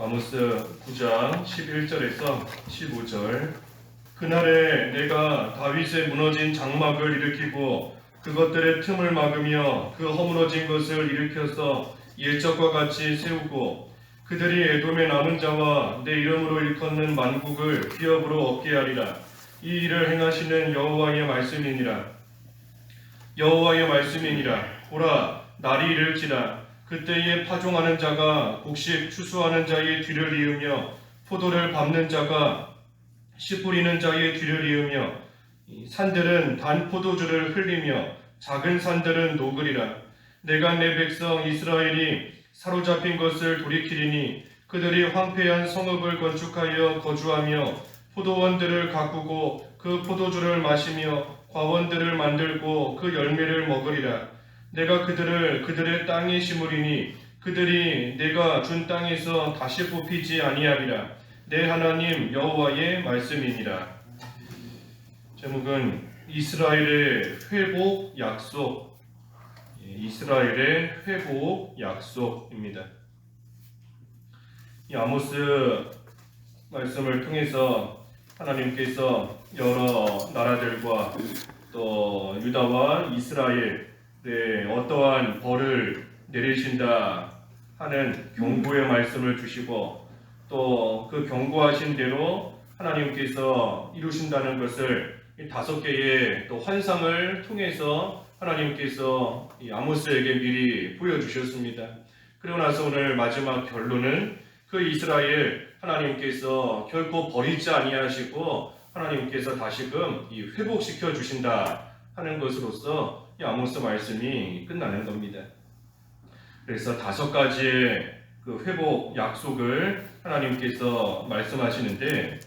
아모스 9장 11절에서 15절. 그날에 내가 다윗의 무너진 장막을 일으키고 그것들의 틈을 막으며 그 허물어진 것을 일으켜서 옛적과 같이 세우고 그들이 에돔의 남은 자와 내 이름으로 일컫는 만국을 기업으로 얻게 하리라. 이 일을 행하시는 여호와의 말씀이니라. 여호와의 말씀이니라. 보라, 날이 이를지라. 그때에 파종하는 자가 곡식 추수하는 자의 뒤를 이으며 포도를 밟는 자가 씨 뿌리는 자의 뒤를 이으며 산들은 단 포도주를 흘리며 작은 산들은 녹으리라. 내가 내 백성 이스라엘이 사로잡힌 것을 돌이키리니 그들이 황폐한 성읍을 건축하여 거주하며 포도원들을 가꾸고 그 포도주를 마시며 과원들을 만들고 그 열매를 먹으리라. 내가 그들을 그들의 땅에 심으리니 그들이 내가 준 땅에서 다시 뽑히지 아니하리라. 내 하나님 여호와의 말씀이니라. 제목은 이스라엘의 회복 약속. 이스라엘의 회복 약속입니다. 이 아모스 말씀을 통해서 하나님께서 여러 나라들과 또 유다와 이스라엘 어떠한 벌을 내리신다 하는 경고의 말씀을 주시고 또 그 경고하신 대로 하나님께서 이루신다는 것을 이 5개의 또 환상을 통해서 하나님께서 이 아모스에게 미리 보여주셨습니다. 그리고 나서 오늘 마지막 결론은 그 이스라엘 하나님께서 결코 버리지 아니하시고 하나님께서 다시금 이 회복시켜 주신다 하는 것으로서 이 아모스 말씀이 끝나는 겁니다. 그래서 5가지의 그 회복 약속을 하나님께서 말씀하시는데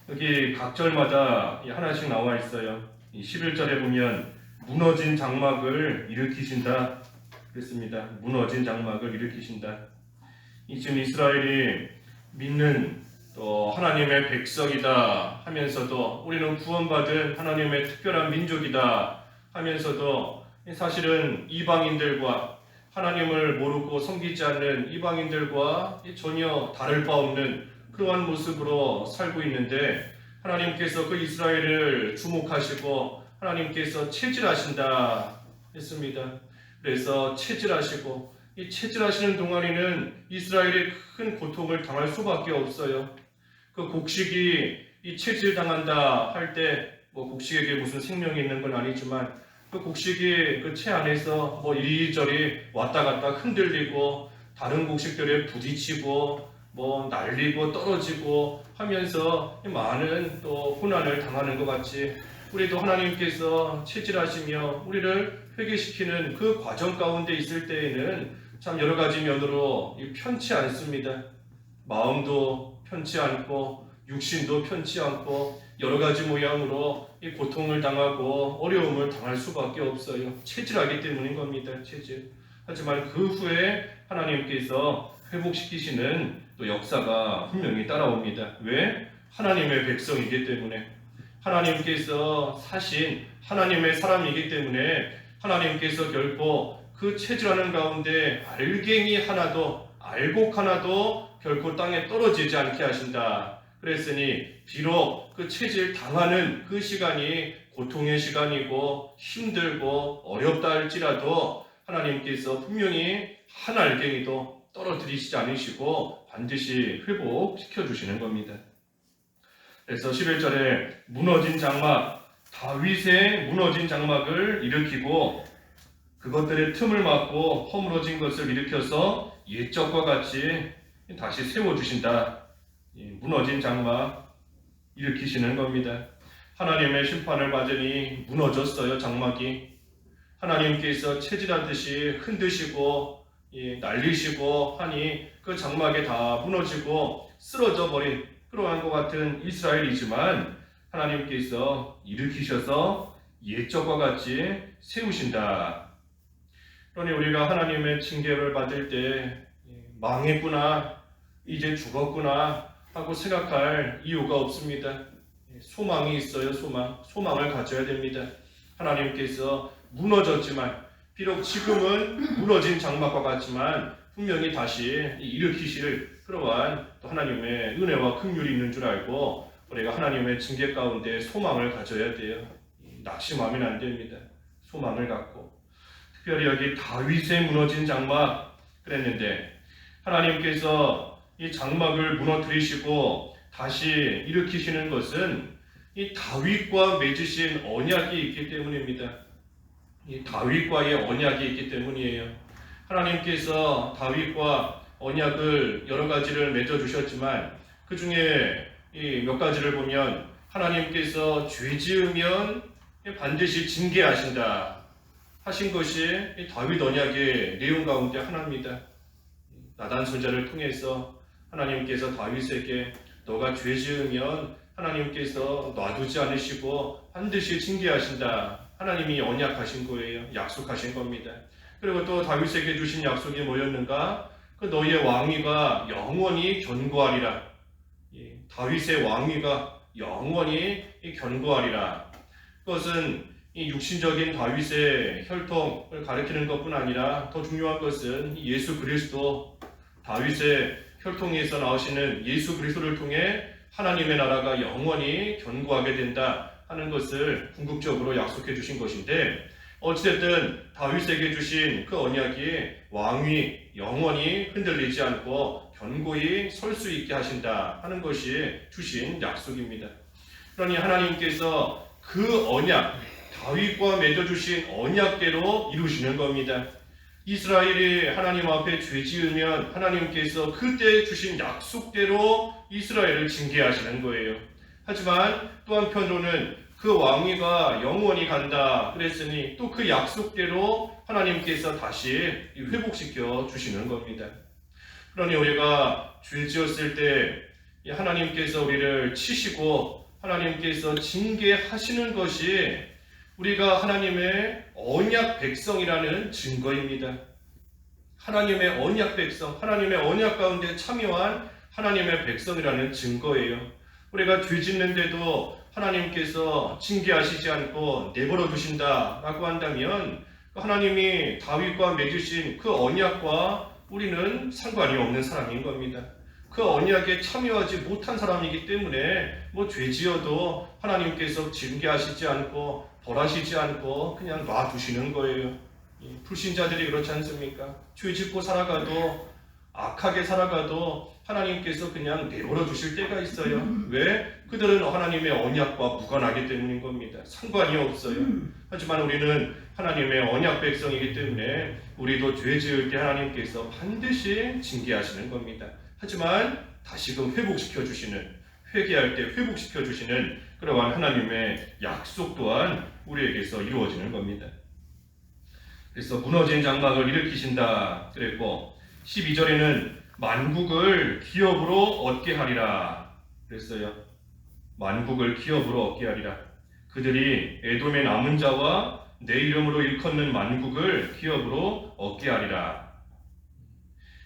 여기 각 절마다 하나씩 나와 있어요. 11절에 보면 무너진 장막을 일으키신다 그랬습니다. 무너진 장막을 일으키신다. 지금 이스라엘이 믿는 또 하나님의 백성이다 하면서도 우리는 구원받은 하나님의 특별한 민족이다 하면서도 사실은 이방인들과 하나님을 모르고 섬기지 않는 이방인들과 전혀 다를 바 없는 그러한 모습으로 살고 있는데 하나님께서 그 이스라엘을 주목하시고 하나님께서 체질하신다 했습니다. 그래서 체질하시고 이 체질하시는 동안에는 이스라엘이 큰 고통을 당할 수밖에 없어요. 그 곡식이 이 체질당한다 할 때 뭐 곡식에게 무슨 생명이 있는 건 아니지만 그 곡식이 그 채 안에서 뭐 이리저리 왔다 갔다 흔들리고 다른 곡식들에 부딪히고 뭐 날리고 떨어지고 하면서 많은 또 고난을 당하는 것 같이 우리도 하나님께서 체질하시며 우리를 회개시키는 그 과정 가운데 있을 때에는 참 여러 가지 면으로 편치 않습니다. 마음도 편치 않고 육신도 편치 않고 여러 가지 모양으로 이 고통을 당하고 어려움을 당할 수밖에 없어요. 체질하기 때문인 겁니다. 체질. 하지만 그 후에 하나님께서 회복시키시는 또 역사가 분명히 따라옵니다. 왜? 하나님의 백성이기 때문에 하나님께서 사신 하나님의 사람이기 때문에 하나님께서 결코 그 체질하는 가운데 알갱이 하나도 알곡 하나도 결코 땅에 떨어지지 않게 하신다. 그랬으니 비록 그 체질 당하는 그 시간이 고통의 시간이고 힘들고 어렵다 할지라도 하나님께서 분명히 한 알갱이도 떨어뜨리시지 않으시고 반드시 회복시켜 주시는 겁니다. 그래서 11절에 무너진 장막, 다윗의 무너진 장막을 일으키고 그것들의 틈을 막고 허물어진 것을 일으켜서 옛적과 같이 다시 세워주신다. 무너진 장막 일으키시는 겁니다. 하나님의 심판을 받으니 무너졌어요. 장막이. 하나님께서 체질하듯이 흔드시고 날리시고 하니 그 장막에 다 무너지고 쓰러져 버린 그러한 것 같은 이스라엘이지만 하나님께서 일으키셔서 옛적과 같이 세우신다. 그러니 우리가 하나님의 징계를 받을 때 망했구나, 이제 죽었구나 하고 생각할 이유가 없습니다. 소망이 있어요. 소망을 가져야 됩니다. 하나님께서 무너졌지만 비록 지금은 무너진 장막과 같지만 분명히 다시 일으키실 그러한 또 하나님의 은혜와 긍휼이 있는 줄 알고 우리가 하나님의 징계 가운데 소망을 가져야 돼요. 낙심하면 안 됩니다. 소망을 갖고 특별히 여기 다윗의 무너진 장막 그랬는데 하나님께서 이 장막을 무너뜨리시고 다시 일으키시는 것은 이 다윗과 맺으신 언약이 있기 때문입니다. 이 다윗과의 언약이 있기 때문이에요. 하나님께서 다윗과 언약을 여러 가지를 맺어 주셨지만 그 중에 이 몇 가지를 보면 하나님께서 죄 지으면 반드시 징계하신다 하신 것이 이 다윗 언약의 내용 가운데 하나입니다. 나단 선자를 통해서 하나님께서 다윗에게 너가 죄 지으면 하나님께서 놔두지 않으시고 반드시 징계하신다. 하나님이 언약하신 거예요. 약속하신 겁니다. 그리고 또 다윗에게 주신 약속이 뭐였는가? 그 너희의 왕위가 영원히 견고하리라. 다윗의 왕위가 영원히 견고하리라. 그것은 이 육신적인 다윗의 혈통을 가리키는 것뿐 아니라 더 중요한 것은 예수 그리스도 다윗의 혈통에서 나오시는 예수 그리스도를 통해 하나님의 나라가 영원히 견고하게 된다 하는 것을 궁극적으로 약속해 주신 것인데 어찌됐든 다윗에게 주신 그 언약이 왕위 영원히 흔들리지 않고 견고히 설 수 있게 하신다 하는 것이 주신 약속입니다. 그러니 하나님께서 그 언약 다윗과 맺어주신 언약대로 이루시는 겁니다. 이스라엘이 하나님 앞에 죄 지으면 하나님께서 그때 주신 약속대로 이스라엘을 징계하시는 거예요. 하지만 또 한편으로는 그 왕위가 영원히 간다 그랬으니 또 그 약속대로 하나님께서 다시 회복시켜 주시는 겁니다. 그러니 우리가 죄 지었을 때 하나님께서 우리를 치시고 하나님께서 징계하시는 것이 우리가 하나님의 언약 백성이라는 증거입니다. 하나님의 언약 백성, 하나님의 언약 가운데 참여한 하나님의 백성이라는 증거예요. 우리가 죄 짓는데도 하나님께서 징계하시지 않고 내버려 두신다라고 한다면 하나님이 다윗과 맺으신 그 언약과 우리는 상관이 없는 사람인 겁니다. 그 언약에 참여하지 못한 사람이기 때문에 죄 지어도 하나님께서 징계하시지 않고 벌하시지 않고 그냥 놔두시는 거예요. 불신자들이 그렇지 않습니까? 죄 짓고 살아가도 악하게 살아가도 하나님께서 그냥 내버려 두실 때가 있어요. 왜? 그들은 하나님의 언약과 무관하기 때문인 겁니다. 상관이 없어요. 하지만 우리는 하나님의 언약 백성이기 때문에 우리도 죄 지을 때 하나님께서 반드시 징계하시는 겁니다. 하지만 다시금 회복시켜 주시는, 회개할 때 회복시켜 주시는 그러한 하나님의 약속 또한 우리에게서 이루어지는 겁니다. 그래서 무너진 장막을 일으키신다 그랬고 12절에는 만국을 기업으로 얻게 하리라 그랬어요. 만국을 기업으로 얻게 하리라. 그들이 에돔의 남은 자와 내 이름으로 일컫는 만국을 기업으로 얻게 하리라.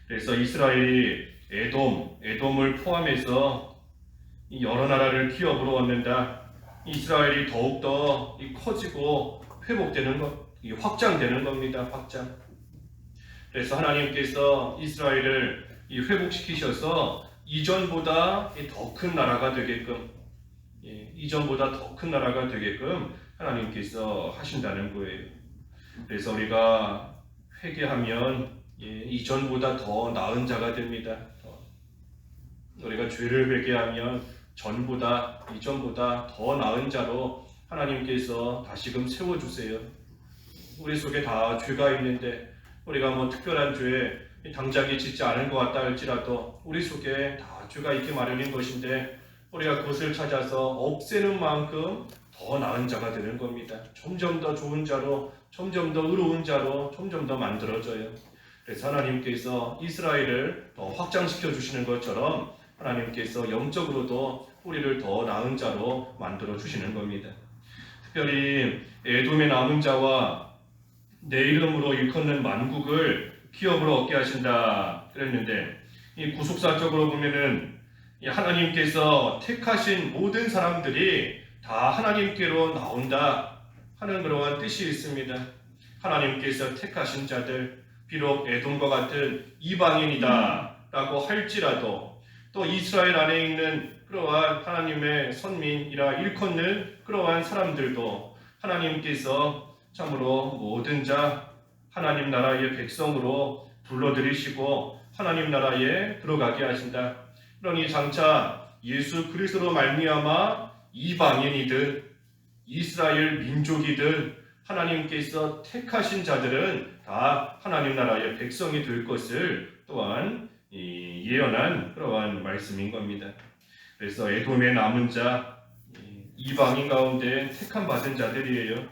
그래서 이스라엘이 에돔을 포함해서 이 여러 나라를 기업으로 얻는다. 이스라엘이 더욱더 커지고 회복되는 것, 확장되는 겁니다. 확장. 그래서 하나님께서 이스라엘을 회복시키셔서 이전보다 더 큰 나라가 되게끔, 이전보다 더 큰 나라가 되게끔 하나님께서 하신다는 거예요. 그래서 우리가 회개하면 이전보다 더 나은 자가 됩니다. 우리가 죄를 회개하면 전보다 이전보다 더 나은 자로 하나님께서 다시금 세워주세요. 우리 속에 다 죄가 있는데 우리가 특별한 죄 당장에 짓지 않은 것 같다 할지라도 우리 속에 다 죄가 있기 마련인 것인데 우리가 그것을 찾아서 없애는 만큼 더 나은 자가 되는 겁니다. 점점 더 좋은 자로, 점점 더 의로운 자로 점점 더 만들어져요. 그래서 하나님께서 이스라엘을 더 확장시켜 주시는 것처럼 하나님께서 영적으로도 우리를 더 나은 자로 만들어 주시는 겁니다. 특별히 에돔의 남은 자와 내 이름으로 일컫는 만국을 기업으로 얻게 하신다 그랬는데 이 구속사적으로 보면은 하나님께서 택하신 모든 사람들이 다 하나님께로 나온다 하는 그러한 뜻이 있습니다. 하나님께서 택하신 자들, 비록 에돔과 같은 이방인이다 라고 할지라도 또 이스라엘 안에 있는 그러한 하나님의 선민이라 일컫는 그러한 사람들도 하나님께서 참으로 모든 자 하나님 나라의 백성으로 불러들이시고 하나님 나라에 들어가게 하신다. 그러니 장차 예수 그리스도로 말미암아 이방인이든 이스라엘 민족이든 하나님께서 택하신 자들은 다 하나님 나라의 백성이 될 것을 또한 예언한 그러한 말씀인 겁니다. 그래서 에돔에 남은 자 이방인 가운데 택함 받은 자들이에요.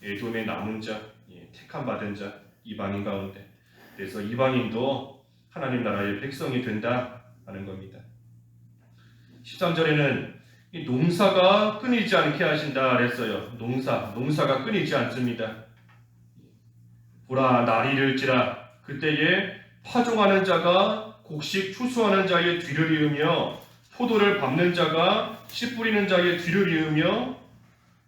에돔에 남은 자 택함 받은 자 이방인 가운데. 그래서 이방인도 하나님 나라의 백성이 된다 하는 겁니다. 13절에는 이 농사가 끊이지 않게 하신다 그랬어요. 농사가 끊이지 않습니다. 보라 날이 이를지라 그때에 파종하는 자가 곡식 추수하는 자의 뒤를 이으며 포도를 밟는 자가 씨 뿌리는 자의 뒤를 이으며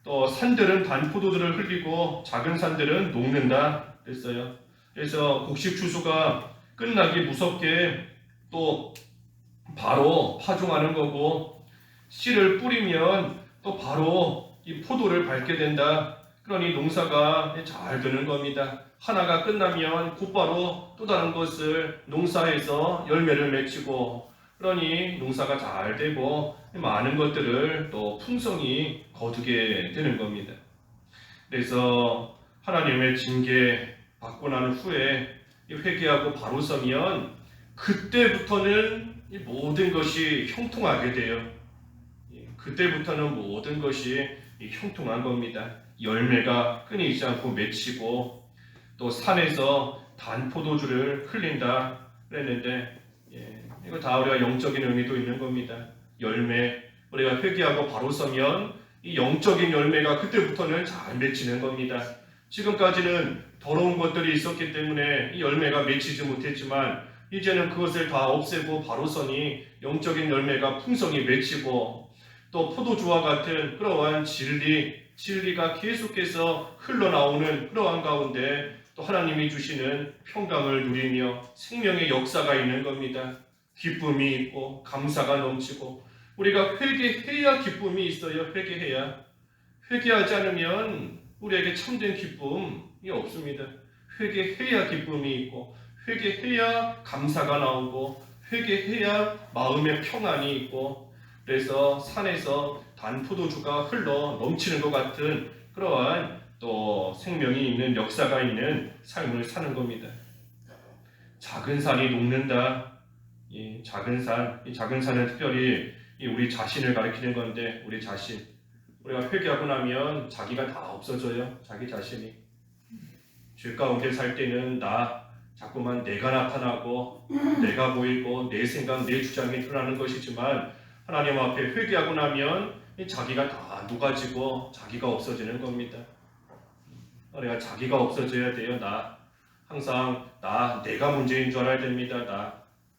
또 산들은 단 포도주를 흘리고 작은 산들은 녹는다 그랬어요. 그래서 곡식 추수가 끝나기 무섭게 또 바로 파종하는 거고 씨를 뿌리면 또 바로 이 포도를 밟게 된다. 그러니 농사가 잘 되는 겁니다. 하나가 끝나면 곧바로 또 다른 것을 농사해서 열매를 맺히고 그러니 농사가 잘 되고 많은 것들을 또 풍성히 거두게 되는 겁니다. 그래서 하나님의 징계 받고 난 후에 회개하고 바로 서면 그때부터는 모든 것이 형통하게 돼요. 그때부터는 모든 것이 형통한 겁니다. 열매가 끊이지 않고 맺히고 또 산에서 단 포도주를 흘린다 그랬는데 이거 다 우리가 영적인 의미도 있는 겁니다. 열매, 우리가 회개하고 바로 서면 이 영적인 열매가 그때부터는 잘 맺히는 겁니다. 지금까지는 더러운 것들이 있었기 때문에 이 열매가 맺히지 못했지만 이제는 그것을 다 없애고 바로 서니 영적인 열매가 풍성히 맺히고 또 포도주와 같은 그러한 진리가 계속해서 흘러나오는 그러한 가운데 또 하나님이 주시는 평강을 누리며 생명의 역사가 있는 겁니다. 기쁨이 있고 감사가 넘치고 우리가 회개해야 기쁨이 있어요. 회개하지 않으면 우리에게 참된 기쁨이 없습니다. 회개해야 기쁨이 있고 회개해야 감사가 나오고 회개해야 마음의 평안이 있고 그래서 산에서 단 포도주가 흘러 넘치는 것 같은 그러한 또 생명이 있는 역사가 있는 삶을 사는 겁니다. 작은 산이 녹는다. 이 작은 산은 특별히 우리 자신을 가리키는 건데 우리 자신 우리가 회개하고 나면 자기가 다 없어져요. 자기 자신이 죄 가운데 살 때는 자꾸만 내가 나타나고 내가 보이고 내 생각 내 주장이 드러나는 것이지만 하나님 앞에 회개하고 나면 자기가 다 녹아지고 자기가 없어지는 겁니다. 우리가 자기가 없어져야 돼요. 항상 내가 문제인 줄 알아야 됩니다.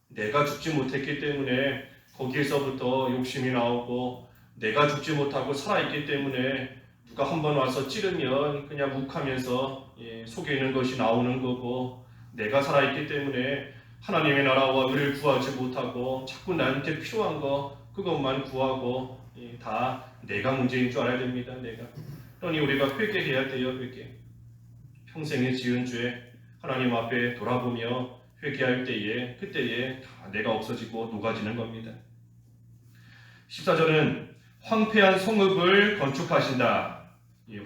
내가 죽지 못했기 때문에 거기에서부터 욕심이 나오고 내가 죽지 못하고 살아있기 때문에 누가 한번 와서 찌르면 그냥 묵하면서 속에 있는 것이 나오는 거고 내가 살아있기 때문에 하나님의 나라와 의를 구하지 못하고 자꾸 나한테 필요한 거 그것만 구하고 다 내가 문제인 줄 알아야 됩니다. 그러니 우리가 회개해야 돼요. 평생에 지은 죄 하나님 앞에 돌아보며 회개할 때에 그때에 다 내가 없어지고 녹아지는 겁니다. 14절은 황폐한 성읍을 건축하신다.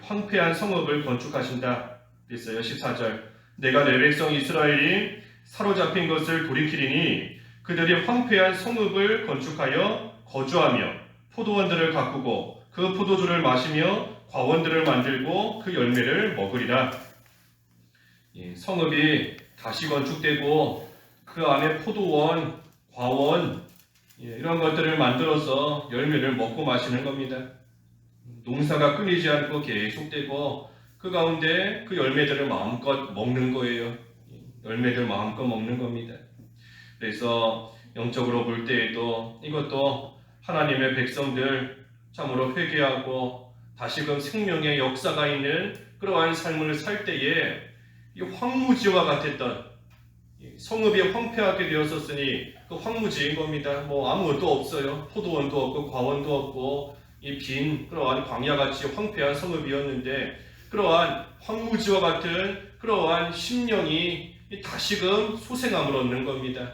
황폐한 성읍을 건축하신다 그랬어요. 14절 내가 내 백성 이스라엘이 사로잡힌 것을 돌이키리니 그들이 황폐한 성읍을 건축하여 거주하며 포도원들을 가꾸고 그 포도주를 마시며 과원들을 만들고 그 열매를 먹으리라. 성읍이 다시 건축되고 그 안에 포도원, 과원 이런 것들을 만들어서 열매를 먹고 마시는 겁니다. 농사가 끊이지 않고 계속되고 그 가운데 그 열매들을 마음껏 먹는 거예요. 열매들 마음껏 먹는 겁니다. 그래서 영적으로 볼 때에도 이것도 하나님의 백성들 참으로 회개하고 다시금 생명의 역사가 있는 그러한 삶을 살 때에 이 황무지와 같았던 성읍이 황폐하게 되었었으니 그 황무지인 겁니다. 뭐 아무것도 없어요. 포도원도 없고 과원도 없고 이 빈 그러한 광야같이 황폐한 성읍이었는데 그러한 황무지와 같은 그러한 심령이 다시금 소생함을 얻는 겁니다.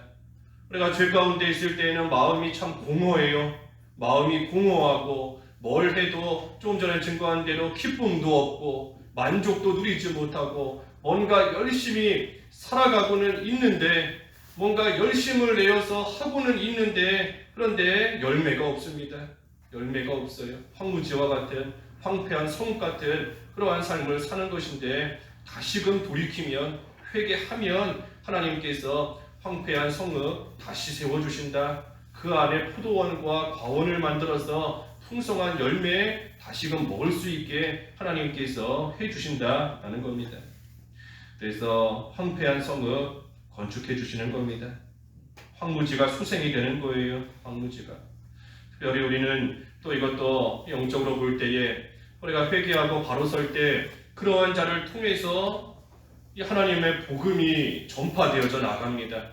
우리가 죄 가운데 있을 때에는 마음이 참 공허해요. 마음이 공허하고 뭘 해도 조금 전에 증거한 대로 기쁨도 없고 만족도 누리지 못하고 뭔가 열심히 살아가고는 있는데 뭔가 열심을 내어서 하고는 있는데 그런데 열매가 없습니다. 열매가 없어요. 황무지와 같은 황폐한 성읍 같은 그러한 삶을 사는 것인데 다시금 돌이키면 회개하면 하나님께서 황폐한 성읍 다시 세워주신다. 그 안에 포도원과 과원을 만들어서 풍성한 열매 다시금 먹을 수 있게 하나님께서 해주신다라는 겁니다. 그래서 황폐한 성읍 건축해 주시는 겁니다. 황무지가 수생이 되는 거예요. 황무지가. 특별히 우리는 또 이것도 영적으로 볼 때에 우리가 회개하고 바로 설 때 그러한 자를 통해서 이 하나님의 복음이 전파되어져 나갑니다.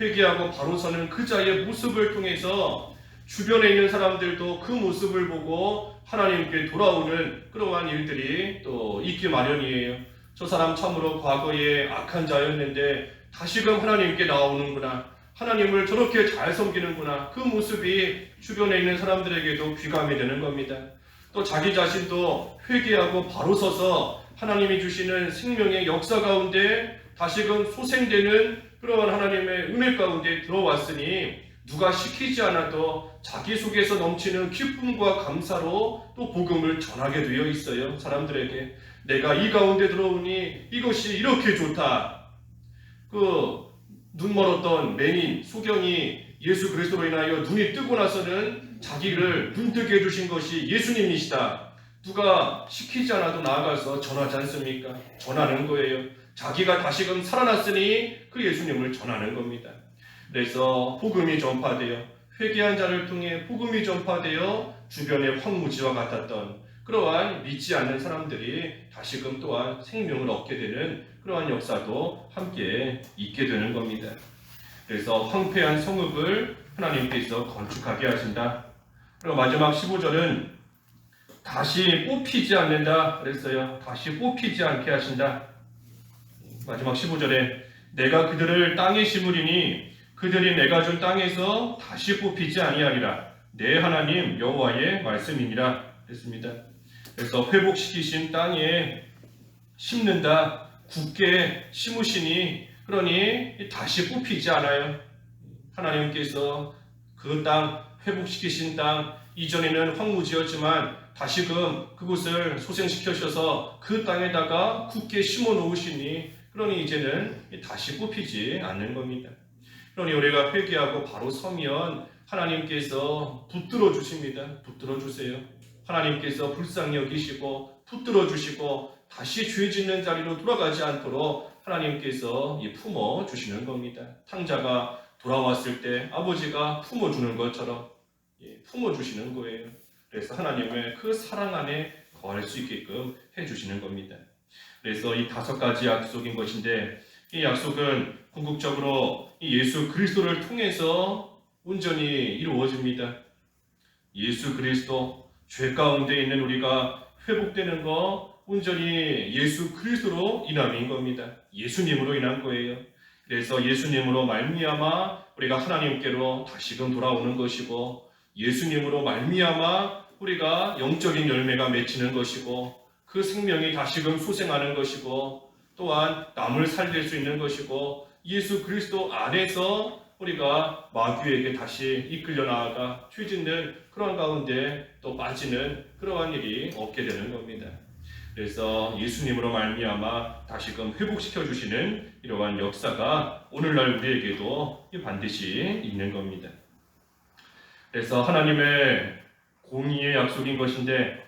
회개하고 바로 서는 그 자의 모습을 통해서 주변에 있는 사람들도 그 모습을 보고 하나님께 돌아오는 그러한 일들이 또 있기 마련이에요. 저 사람 참으로 과거에 악한 자였는데 다시금 하나님께 나오는구나. 하나님을 저렇게 잘 섬기는구나. 그 모습이 주변에 있는 사람들에게도 귀감이 되는 겁니다. 또 자기 자신도 회개하고 바로 서서 하나님이 주시는 생명의 역사 가운데 다시금 소생되는 그런 하나님의 은혜 가운데 들어왔으니 누가 시키지 않아도 자기 속에서 넘치는 기쁨과 감사로 또 복음을 전하게 되어 있어요. 사람들에게 내가 이 가운데 들어오니 이것이 이렇게 좋다. 그 눈 멀었던 맹인 소경이 예수 그리스도로 인하여 눈이 뜨고 나서는 자기를 눈뜨게 해주신 것이 예수님이시다. 누가 시키지 않아도 나아가서 전하지 않습니까? 전하는 거예요. 자기가 다시금 살아났으니 그 예수님을 전하는 겁니다. 그래서 복음이 전파되어 회개한 자를 통해 복음이 전파되어 주변의 황무지와 같았던 그러한 믿지 않는 사람들이 다시금 또한 생명을 얻게 되는 그러한 역사도 함께 있게 되는 겁니다. 그래서 황폐한 성읍을 하나님께서 건축하게 하신다. 그리고 마지막 15절은 다시 뽑히지 않는다 그랬어요. 다시 뽑히지 않게 하신다. 마지막 15절에 내가 그들을 땅에 심으리니 그들이 내가 준 땅에서 다시 뽑히지 아니하리라. 내 하나님 여호와의 말씀이니라 했습니다. 그래서 회복시키신 땅에 심는다. 굳게 심으시니 그러니 다시 뽑히지 않아요. 하나님께서 그 땅 회복시키신 땅 이전에는 황무지였지만 다시금 그곳을 소생시켜셔서 그 땅에다가 굳게 심어 놓으시니 그러니 이제는 다시 뽑히지 않는 겁니다. 그러니 우리가 회개하고 바로 서면 하나님께서 붙들어 주십니다. 붙들어 주세요. 하나님께서 불쌍히 여기시고 붙들어 주시고 다시 죄 짓는 자리로 돌아가지 않도록 하나님께서 품어 주시는 겁니다. 탕자가 돌아왔을 때 아버지가 품어 주는 것처럼 품어 주시는 거예요. 그래서 하나님의 그 사랑 안에 거할 수 있게끔 해 주시는 겁니다. 그래서 이 5가지 약속인 것인데 이 약속은 궁극적으로 이 예수 그리스도를 통해서 온전히 이루어집니다. 예수 그리스도 죄 가운데 있는 우리가 회복되는 거 온전히 예수 그리스도로 인함인 겁니다. 예수님으로 인한 거예요. 그래서 예수님으로 말미암아 우리가 하나님께로 다시금 돌아오는 것이고 예수님으로 말미암아 우리가 영적인 열매가 맺히는 것이고 그 생명이 다시금 소생하는 것이고 또한 남을 살릴 수 있는 것이고 예수 그리스도 안에서 우리가 마귀에게 다시 이끌려 나아가 죄 짓는 그러한 가운데 또 빠지는 그러한 일이 없게 되는 겁니다. 그래서 예수님으로 말미암아 다시금 회복시켜 주시는 이러한 역사가 오늘날 우리에게도 반드시 있는 겁니다. 그래서 하나님의 공의의 약속인 것인데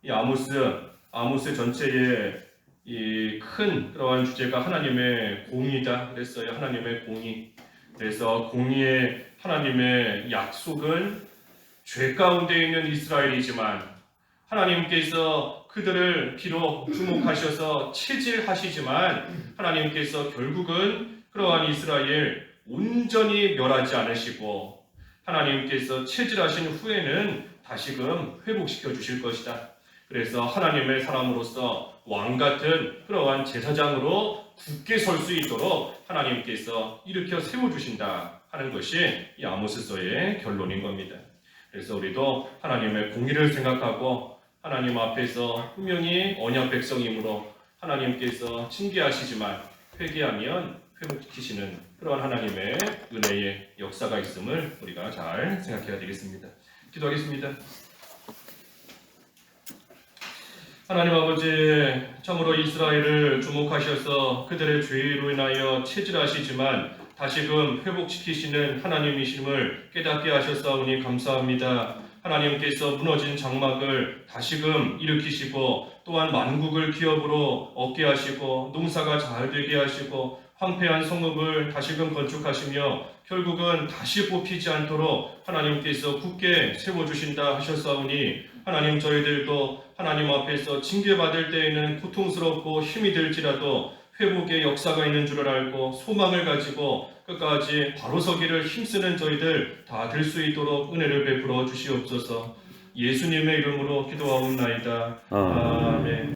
이 아모스 전체의 이 큰 그러한 주제가 하나님의 공의다 그랬어요. 하나님의 공의. 그래서 공의의 하나님의 약속은 죄 가운데 있는 이스라엘이지만 하나님께서 그들을 비록 주목하셔서 체질하시지만 하나님께서 결국은 그러한 이스라엘 온전히 멸하지 않으시고 하나님께서 체질하신 후에는 다시금 회복시켜 주실 것이다. 그래서 하나님의 사람으로서 왕 같은 그러한 제사장으로 굳게 설 수 있도록 하나님께서 일으켜 세워주신다 하는 것이 이 아모스서의 결론인 겁니다. 그래서 우리도 하나님의 공의를 생각하고 하나님 앞에서 분명히 언약 백성이므로 하나님께서 징계하시지만 회개하면 회복시키시는 그러한 하나님의 은혜의 역사가 있음을 우리가 잘 생각해야 되겠습니다. 기도하겠습니다. 하나님 아버지, 참으로 이스라엘을 주목하셔서 그들의 죄로 인하여 체질하시지만 다시금 회복시키시는 하나님이심을 깨닫게 하셨사오니 감사합니다. 하나님께서 무너진 장막을 다시금 일으키시고 또한 만국을 기업으로 얻게 하시고 농사가 잘 되게 하시고 황폐한 성읍을 다시금 건축하시며 결국은 다시 뽑히지 않도록 하나님께서 굳게 세워주신다 하셨사오니 하나님 저희들도 하나님 앞에서 징계받을 때에는 고통스럽고 힘이 들지라도 회복의 역사가 있는 줄을 알고 소망을 가지고 끝까지 바로 서기를 힘쓰는 저희들 다 될 수 있도록 은혜를 베풀어 주시옵소서. 예수님의 이름으로 기도하옵나이다. 아멘.